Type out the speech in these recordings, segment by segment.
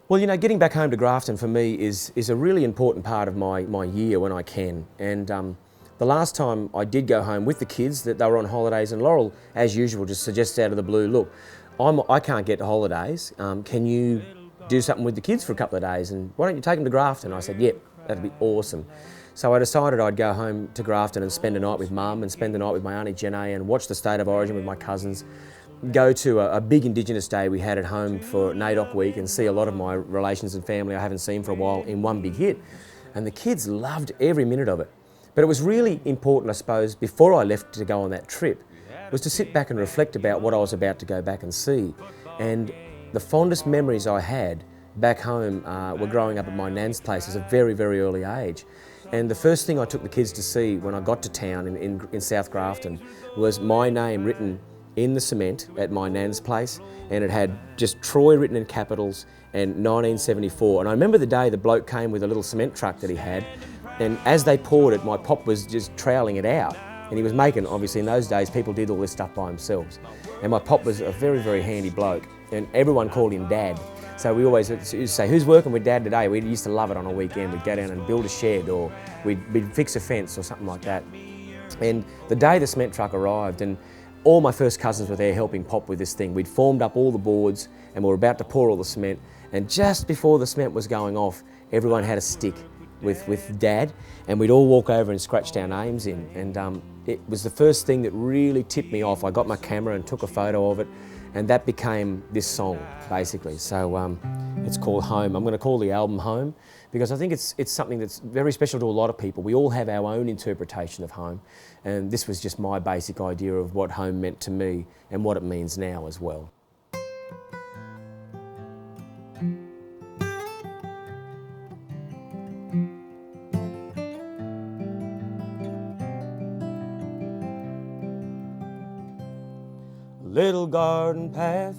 Well, you know, getting back home to Grafton for me is a really important part of my year when I can. And the last time I did go home with the kids, that they were on holidays, and Laurel, as usual, just suggests out of the blue, look, I can't get to holidays. Can you do something with the kids for a couple of days? And why don't you take them to Grafton? I said, yep, that'd be awesome. So I decided I'd go home to Grafton and spend a night with Mum and spend the night with my auntie Jenny and watch the State of Origin with my cousins. Go to a big Indigenous day we had at home for NAIDOC week and see a lot of my relations and family I haven't seen for a while in one big hit. And the kids loved every minute of it. But it was really important, I suppose, before I left to go on that trip, was to sit back and reflect about what I was about to go back and see. And the fondest memories I had back home were growing up at my nan's place at a very, very early age. And the first thing I took the kids to see when I got to town in South Grafton was my name written in the cement at my nan's place, and it had just Troy written in capitals and 1974. And I remember the day the bloke came with a little cement truck that he had, and as they poured it, my pop was just troweling it out. And he was making, obviously in those days, people did all this stuff by themselves. And my pop was a very, very handy bloke, and everyone called him Dad. So we always used to say, who's working with Dad today? We used to love it on a weekend. We'd go down and build a shed, or we'd fix a fence or something like that. And the day the cement truck arrived, and all my first cousins were there helping Pop with this thing. We'd formed up all the boards and we were about to pour all the cement, and just before the cement was going off, everyone had a stick with Dad, and we'd all walk over and scratch our names in. And it was the first thing that really tipped me off. I got my camera and took a photo of it, and that became this song, basically. So it's called Home. I'm going to call the album Home because I think it's something that's very special to a lot of people. We all have our own interpretation of home, and this was just my basic idea of what home meant to me and what it means now as well. Little garden path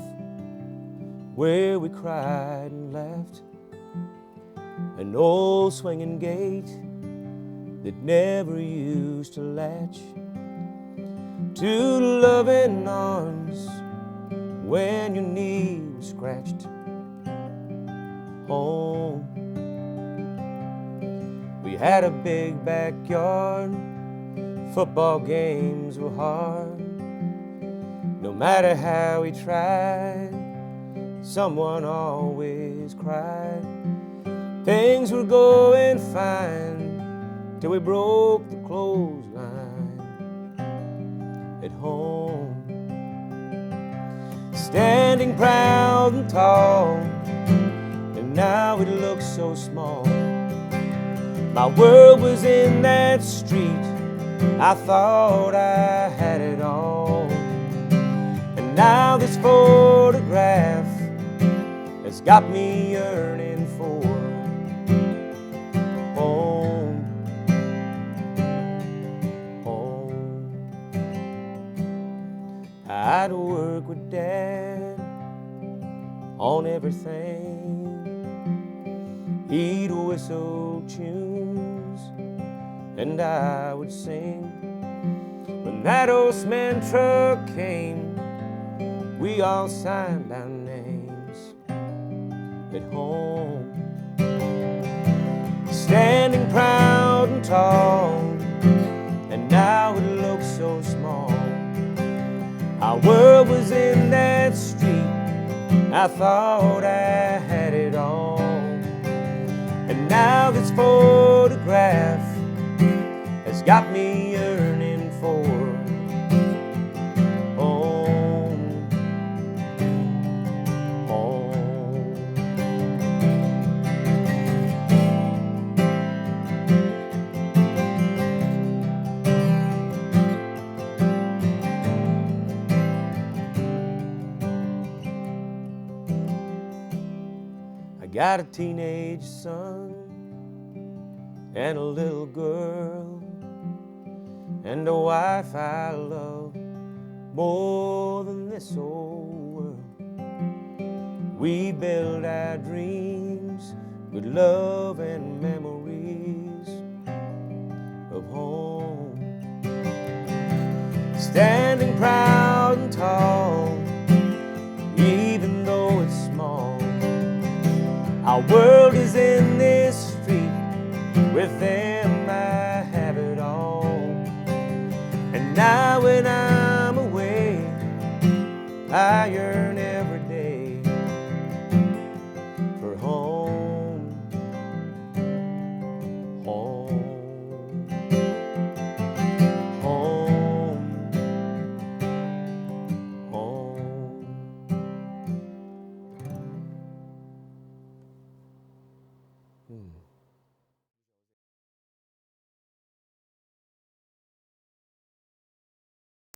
where we cried and laughed, an old swinging gate that never used to latch, two loving arms when your knee was scratched. Home. We had a big backyard, football games were hard. No matter how we tried, someone always cried. Things were going fine till we broke the clothesline at home. Standing proud and tall, and now it looks so small. My world was in that street, I thought I had it all. Now this photograph has got me yearning for home, home. I'd work with Dad on everything. He'd whistle tunes and I would sing. When that old cement truck came, we all signed our names at home. Standing proud and tall, and now it looks so small. Our world was in that street, I thought I had it all. And now this photograph has got me yearning for got a teenage son and a little girl and a wife I love more than this old world. We build our dreams with love and memories of home. Standing proud and tall, even though it's small. My world is in this street, with them I have it all. And now when I'm away, I yearn